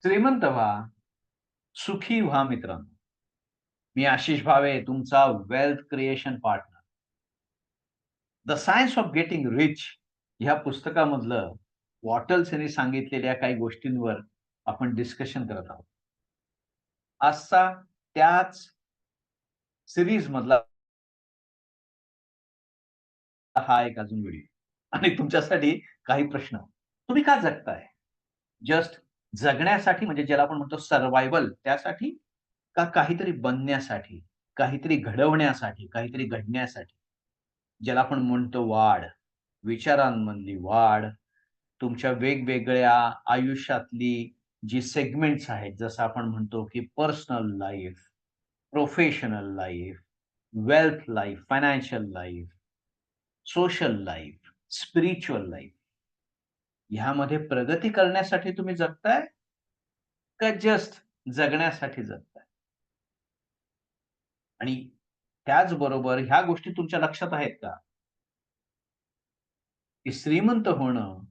श्रीमंत व्हा, सुखी व्हा मित्रांनो. मी आशिष भावे, तुमचा wealth creation partner. The science of getting rich ह्या पुस्तकामधलं वॉटल्स यांनी सांगितलेल्या काही गोष्टींवर आपण डिस्कशन करत आहोत. आजचा त्याच सीरीजमधला हा एक अजून व्हिडिओ आणि तुमच्यासाठी काही प्रश्न. तुम्ही का जगताय? जस्ट जगण्यासाठी म्हणजे ज्याला आपण म्हणतो सर्व्हायव्हल त्यासाठी? का काहीतरी बनण्यासाठी, काहीतरी घडवण्यासाठी, काहीतरी घडण्यासाठी? ज्याला आपण म्हणतो वाढ, विचारांमधली वाढ, तुमच्या वेगवेगळ्या आयुष्यातली जी सेगमेंट्स आहेत, जसं आपण म्हणतो की personal life, professional life, wealth life, financial life, social life, spiritual life. ह्यामध्ये प्रगती करण्यासाठी तुम्ही जगताय का जस्ट जगण्यासाठी जगताय? आणि त्याचबरोबर ह्या गोष्टी तुमच्या लक्षात आहेत का? की श्रीमंत होणं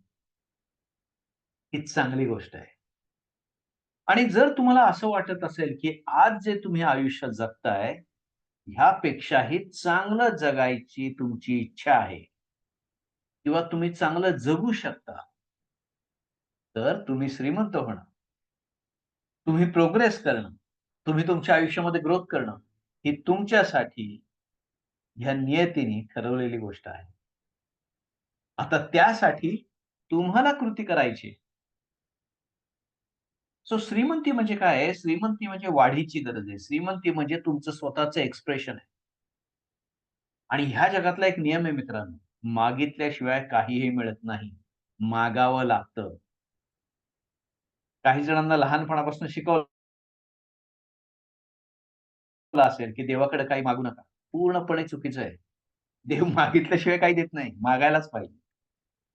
ही चांगली गोष्ट आहे. आणि जर तुम्हाला असं वाटत असेल, की आज जे तुम्ही आयुष्य जगताय, ह्यापेक्षाही चांगलं जगायची तुमची इच्छा आहे किंवा तुम्ही चांगलं जगू शकता, तर तुम्ही श्रीमंत होणं, तुम्ही प्रोग्रेस करणं, तुम्ही तुमच्या आयुष्यामध्ये ग्रोथ करणं, ही तुमच्यासाठी ह्या नियतीने ठरवलेली गोष्ट आहे. आता त्यासाठी तुम्हाला कृती करायची आहे. सो श्रीमंती म्हणजे काय आहे? श्रीमंती म्हणजे वाढीची गरज आहे. श्रीमंती म्हणजे तुमचं स्वतःचं एक्सप्रेशन आहे. आणि ह्या जगातला एक नियम आहे मित्रांनो, मागितल्याशिवाय काहीही मिळत नाही. मागावं लागतं. काही जणांना लहानपणापासून शिकवलं असेल, की देवाकडे काही मागू नका. पूर्णपणे चुकीचं आहे. देव मागितल्याशिवाय काही देत नाही. मागायलाच पाहिजे.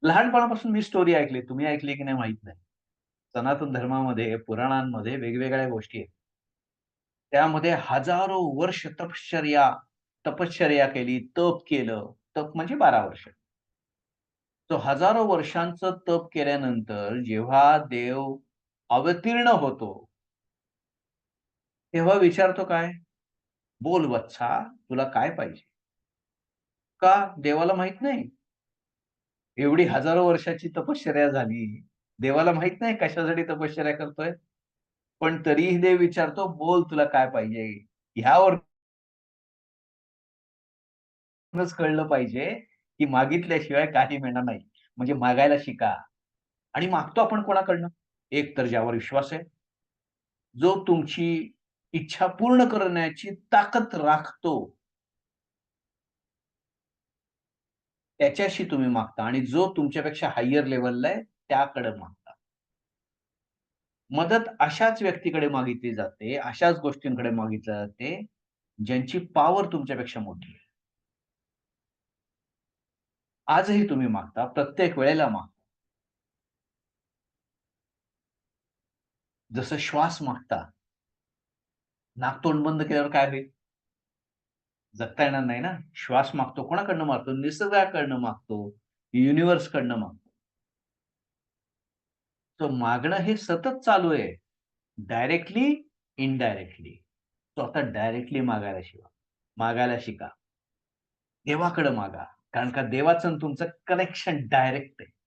लहानपणापासून मी स्टोरी ऐकली. तुम्ही ऐकली की नाही माहीत नाही. सनातन धर्मामध्ये, पुराणांमध्ये वेगवेगळ्या गोष्टी आहेत. त्यामध्ये हजारो वर्ष तपश्चर्या केली, तप केलं. तप म्हणजे 12 वर्ष. तो हजारो वर्षांचं तप केल्यानंतर जेव्हा देव अवतीर्ण होतो, तेव्हा विचारतो काय? "बोल वत्सा, तुला काय पाहिजे?" का? देवाला माहीत नाही. एवढी हजारो वर्षाची तपश्चर्या झाली. देवाला माहीत नाही कशासाठी तपश्चर्या करतोय. पण तरीही देव विचारतो, "बोल तुला काय पाहिजे?" ह्यावरूनच कळलं पाहिजे, की मागितल्याशिवाय काही मिळणार नाही. म्हणजे मागायला शिका. आणि मागतो आपण कोणाकडनं? एक तर ज्यावर विश्वास आहे, जो तुमची इच्छा पूर्ण करण्याची ताकद राखतो, त्याच्याशी तुम्ही मागता आणि जो तुमच्यापेक्षा हायर लेव्हलला आहे, त्याकडे मागता. मदत अशाच व्यक्तीकडे मागितली जाते, अशाच गोष्टींकडे मागितली जाते, ज्यांची पॉवर तुमच्यापेक्षा मोठी आहे. आजही तुम्ही मागता, प्रत्येक वेळेला मागता. जसं श्वास मागता, नाक-तोंड बंद केल्यावर काय होईल? जगता येणार नाही ना. श्वास मागतो, कोणाकडनं मागतो? निसर्गाकडनं मागतो, युनिव्हर्सकडनं मागतो. तर मागणं हे सतत चालू आहे. Directly, indirectly. तो आता डायरेक्टली मागायला शिका. देवाकडे मागा. कारण का देवाचं आणि तुमचं कनेक्शन डायरेक्ट आहे.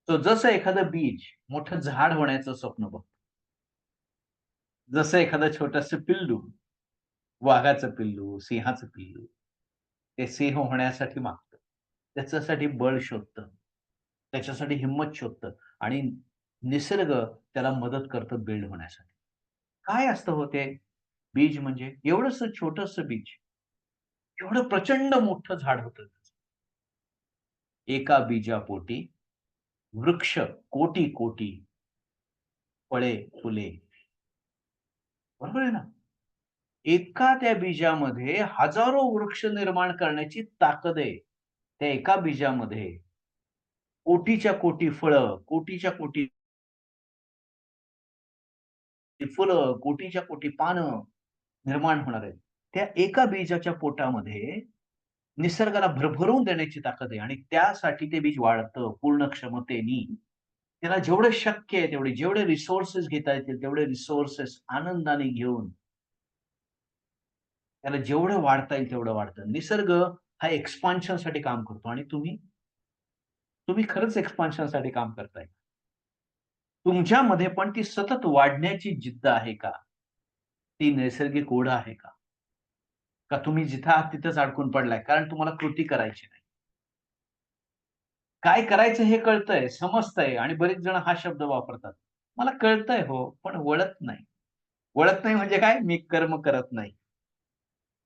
तो जसं एखादं बीज मोठं झाड होण्याचं स्वप्न बघतो. जसं एखादं छोटंसं पिल्लू, वाघाचं पिल्लू, सिंहाचं पिल्लू, ते सिंह होण्यासाठी मागतं. त्याच्यासाठी बळ शोधतं. त्याच्यासाठी हिंमत शोधतं आणि निसर्ग त्याला मदत करतं बिल्ड होण्यासाठी. काय असतं हो ते बीज म्हणजे? एवढंसं छोटंसं बीज, एवढं प्रचंड मोठं झाड होतं. एका बीजापोटी वृक्ष कोटी-कोटी फळे, फुले. बरोबर आहे ना? एका त्या बीजामध्ये हजारो वृक्ष निर्माण करण्याची ताकद आहे. त्या एका बीजामध्ये कोटीच्या कोटी फळं, कोटीच्या कोटी फुलं, कोटीच्या कोटी पानं निर्माण होणार आहेत. त्या एका बीजाच्या पोटामध्ये निसर्गाला भरभरून देण्याची ताकद आहे आणि त्यासाठी ते बीज वाढतं पूर्ण क्षमतेनी. त्याला जेवढं शक्य आहे तेवढे, जेवढे रिसोर्सेस घेता येतील तेवढे रिसोर्सेस आनंदाने घेऊन, त्याला जेवढं वाढता येईल तेवढं वाढतं. निसर्ग हा एक्सपान्शनसाठी काम करतो आणि तुम्ही तुम्ही खरंच एक्सपान्शनसाठी काम करताय. तुमच्यामध्ये पण ती सतत वाढण्याची जिद्द आहे का? ती नैसर्गिक ओढ आहे का? का तुम्ही जिथं आहात तिथंच अडकून पडलाय? कारण तुम्हाला कृती करायची नाही. काय करायचं हे कळतंय, समजतंय आणि बरेच जण हा शब्द वापरतात. मला कळतंय हो, पण वळत नाही. वळत नाही म्हणजे काय? मी कर्म करत नाही.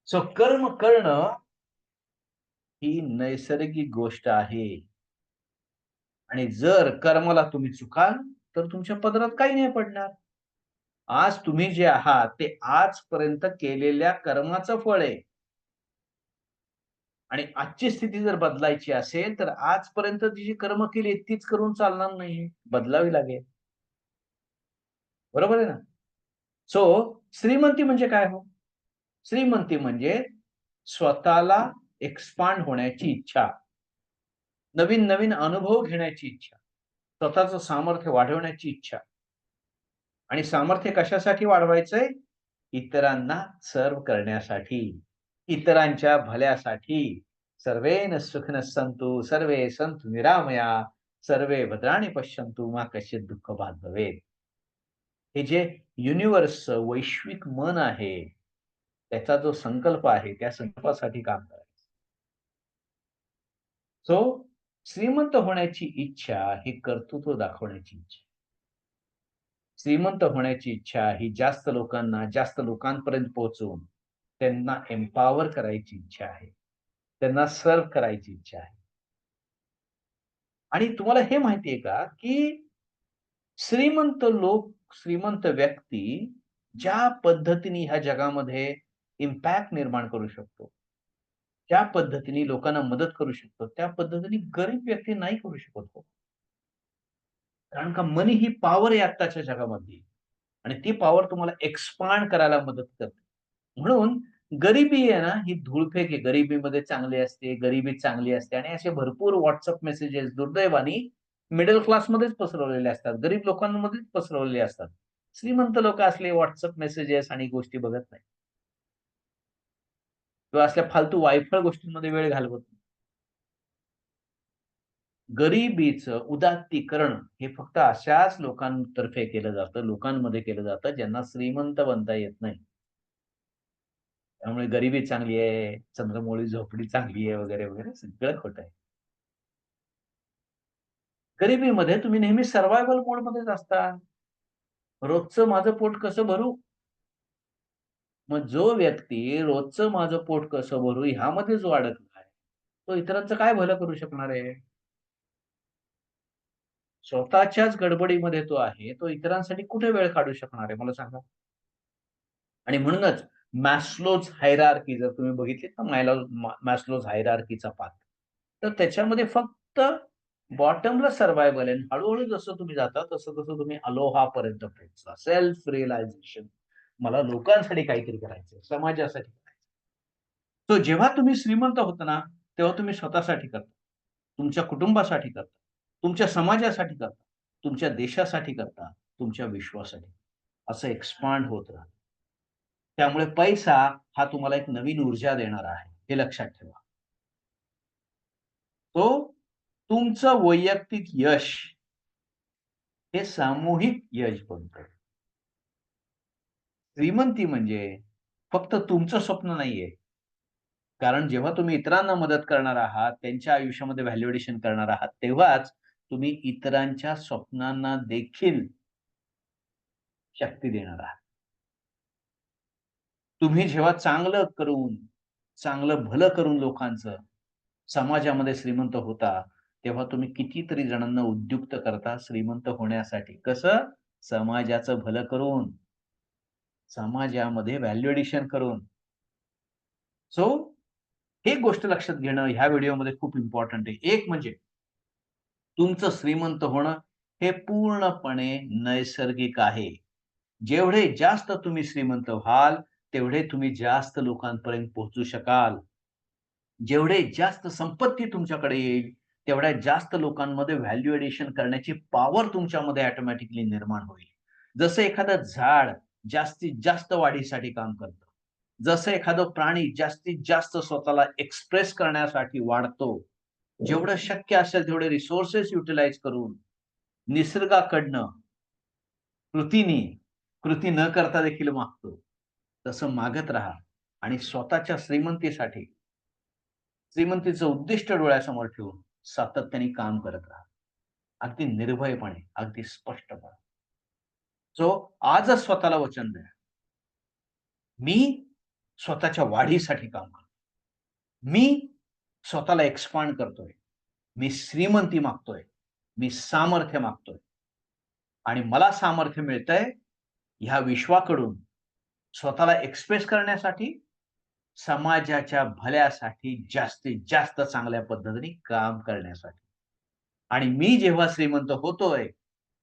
सो कर्म करणं ही नैसर्गिक गोष्ट आहे आणि जर कर्माला तुम्ही चुकाल, तर तुमच्या पदरात काही नाही पडणार. आज तुम्ही जे आहात, ते आजपर्यंत केलेल्या कर्माचं फळ आहे आणि आजची स्थिती जर बदलायची असेल, तर आजपर्यंत जी कर्म केली तीच करून चालणार नाहीये. बदलावी लागेल. बरोबर आहे ना? सो श्रीमंती म्हणजे काय हो? श्रीमंती म्हणजे स्वतःला एक्सपांड होण्याची इच्छा, नवीन-नवीन अनुभव घेण्याची इच्छा, स्वतःचं सामर्थ्य वाढवण्याची इच्छा आणि सामर्थ्य कशासाठी वाढवायचंय? इतरांना सर्व्ह करण्यासाठी, इतरांच्या भल्यासाठी. सर्वे सुखिनः सन्तु, सर्वे सन्तु निरामया, सर्वे भद्राणि पश्यन्तु मा कश्चित् दुःखभाग् भवेत्. हे जे युनिव्हर्सचं वैश्विक मन आहे, त्याचा जो संकल्प आहे, त्या संकल्पासाठी काम करायचं. सो श्रीमंत होण्याची इच्छा ही कर्तृत्व दाखवण्याची इच्छा. श्रीमंत होण्याची इच्छा ही जास्त लोकांना, जास्त लोकांपर्यंत पोहोचवून त्यांना एम्पॉवर करायची इच्छा आहे. त्यांना सर्व्ह करायची इच्छा आहे. आणि तुम्हाला हे माहिती आहे का, की श्रीमंत लोक, श्रीमंत व्यक्ती ज्या पद्धतीने ह्या जगामध्ये इम्पॅक्ट निर्माण करू शकतो, ज्या पद्धतीने लोकांना मदत करू शकतो, त्या पद्धतीने गरीब व्यक्ती नाही करू शकत हो. कारण का मनी ही पॉवर आहे आत्ताच्या जगामधली आणि ती पॉवर तुम्हाला एक्सपांड करायला मदत करते. म्हणून गरिबी आहे ना, ही धूळफेक आहे. गरिबीमध्ये चांगली असते, गरिबी चांगली असते आणि असे भरपूर WhatsApp मेसेजेस दुर्दैवाने मिडल क्लासमध्येच पसरवलेले असतात. गरीब लोकांमध्येच पसरवलेले असतात. श्रीमंत लोकं असले WhatsApp मेसेजेस आणि गोष्टी बघत नाही किंवा असल्या फालतू वायफळ गोष्टींमध्ये वेळ घालवत नाही. गरिबीचं उदात्तीकरण हे फक्त अशाच लोकांतर्फे केलं जातं, लोकांमध्ये केलं जातं, ज्यांना श्रीमंत बनता येत नाही. त्यामुळे गरिबी चांगली आहे, चंद्रमौळी झोपडी चांगली आहे वगैरे, वगैरे सगळं खोटं आहे. गरिबीमध्ये तुम्ही नेहमी सर्व्हायव्हल मोडमध्येच असता. रोजचं माझं पोट कसं भरू? मग जो व्यक्ती रोजचं माझं पोट कसं भरू ह्यामध्येच जो अडकलाय, तो इतरांचं काय भलं करू शकणार आहे? स्वतःच्याच गडबडीमध्ये तो आहे, तो इतरांसाठी कुठे वेळ काढू शकणार आहे मला सांगा? आणि म्हणूनच मॅस्लोज हायरार्की जर तुम्ही बघितलीत ना मॅस्लोज हायरार्कीचा पाठ, तर त्याच्यामध्ये फक्त बॉटमला सर्व्हायव्हल आहे. हळू जसं तुम्ही जाता तसं-तसं तुम्ही अलोहापर्यंत पोहोचता. Self realisation. मला लोकांसाठी काहीतरी करायचंय, समाजासाठी करायचंय. सो जेव्हा तुम्ही श्रीमंत होता ना, तेव्हा तुम्ही स्वतःसाठी करता. तुमच्या कुटुंबासाठी करता. तुमच्या समाजासाठी करता. तुमच्या देशासाठी करता. तुमच्या विश्वासाठी. असं एक्सपांड होत राहतं. त्यामुळे पैसा हा तुम्हाला एक नवीन ऊर्जा देणारा आहे. हे लक्षात ठेवा. तो तुमचं वैयक्तिक यश हे सामूहिक यश बनतं. श्रीमंती म्हणजे फक्त तुमचं स्वप्न नाहीये. कारण जेव्हा तुम्ही इतरांना मदत करणार आहात, त्यांच्या आयुष्यामध्ये व्हॅलिडेशन करणार आहात, तेव्हाच तुम्ही इतरांच्या स्वप्नांना देखील शक्ती देणार आहात. तुम्ही जेव्हा चांगलं करून, चांगलं भलं करून लोकांचं, समाजामध्ये श्रीमंत होता, तेव्हा तुम्ही कितीतरी जणांना उद्युक्त करता श्रीमंत होण्यासाठी. कसं? समाजाचं भलं करून, समाजामध्ये व्हॅलिडेशन करून. सो ही गोष्ट लक्षात घेणं ह्या व्हिडिओमध्ये खूप इम्पोर्टंट आहे. एक म्हणजे तुमचं श्रीमंत होणं हे पूर्णपणे नैसर्गिक आहे. जेवढे जास्त तुम्ही श्रीमंत व्हाल, तेवढे तुम्ही जास्त लोकांपर्यंत पोहोचू शकाल. जेवढे जास्त संपत्ती तुमच्याकडे येईल, तेवढ्या जास्त लोकांमध्ये व्हॅल्यू एडिशन करण्याची पॉवर तुमच्यामध्ये ऑटोमॅटिकली निर्माण होईल. जसं एखादं झाड जास्तीत जास्त वाढीसाठी काम करतं. जसं एखादं प्राणी जास्तीत जास्त स्वतःला एक्सप्रेस करण्यासाठी वाढतो. जेवढं शक्य असेल तेवढे रिसोर्सेस युटिलाइज करून निसर्गाकडनं कृतीनी, कृती न करता देखील मागतो. तसं मागत राहा आणि स्वतःच्या श्रीमंतीचं उद्दिष्ट डोळ्यासमोर ठेवून सातत्याने काम करत राहा. अगदी निर्भयपणे, अगदी स्पष्टपणे. सो आजच स्वतःला वचन द्या. मी स्वतःच्या वाढीसाठी काम करतो. मी स्वतःला एक्सपांड करतोय. मी श्रीमंती मागतोय. मी सामर्थ्य मागतोय आणि मला सामर्थ्य मिळतंय ह्या विश्वाकडून स्वतःला एक्सप्रेस करण्यासाठी, समाजाच्या भल्यासाठी जास्तीत जास्त चांगल्या पद्धतीने काम करण्यासाठी. आणि मी जेव्हा श्रीमंत होतोय,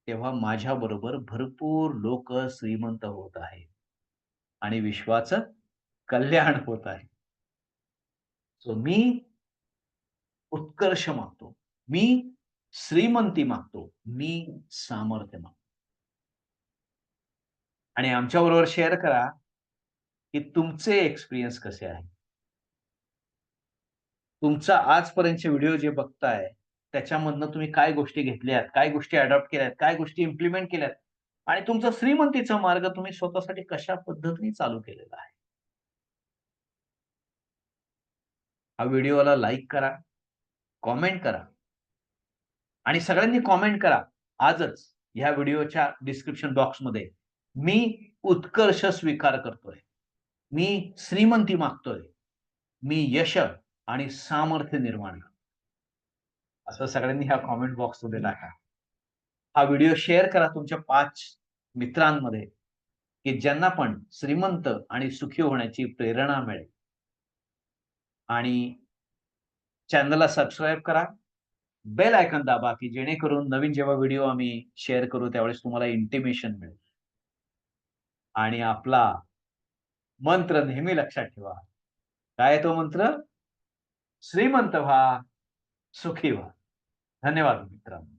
तेव्हा माझ्याबरोबर भरपूर लोकं श्रीमंत होत आहेत आणि विश्वाचं कल्याण होत आहे. सो मी उत्कर्ष मागतो. मी श्रीमंती मागतो. मी सामर्थ्य मागतो. आणि आमच्याबरोबर शेअर करा, की तुमचे एक्सपिरियन्स कसे आहेत. तुमचा आजपर्यंतचे व्हिडिओ जे बघताय, त्याच्यामधनं तुम्ही काय गोष्टी घेतल्यात, काय गोष्टी अडॉप्ट केल्यात, काय गोष्टी इम्प्लिमेंट केल्यात आणि तुमचा श्रीमंतीचा मार्ग तुम्ही स्वतःसाठी कशा पद्धतीने चालू केलेला आहे. हा व्हिडिओला लाईक करा, कॉमेंट करा आणि सगळ्यांनी कॉमेंट करा आजच ह्या व्हिडिओच्या डिस्क्रिप्शन बॉक्समध्ये. मी उत्कर्ष स्वीकार करतोय. मी श्रीमंती मागतोय. मी यश आणि सामर्थ्य निर्माण करतो. असं सगळ्यांनी ह्या कॉमेंट बॉक्समध्ये टाका. हा व्हिडिओ शेअर करा तुमच्या 5 मित्रांमध्ये, की ज्यांना पण श्रीमंत आणि सुखी होण्याची प्रेरणा मिळेल. आणि चॅनलला सबस्क्राईब करा. बेल आयकॉन दाबा, की जेणेकरून नवीन जेव्हा व्हिडिओ आम्ही शेअर करू त्यावेळेस तुम्हाला इंटिमेशन मिळेल. आणि आपला मंत्र नेहमी लक्षात ठेवा. काय आहे तो मंत्र? श्रीमंत व्हा, सुखी व्हा. धन्यवाद मित्रांनो.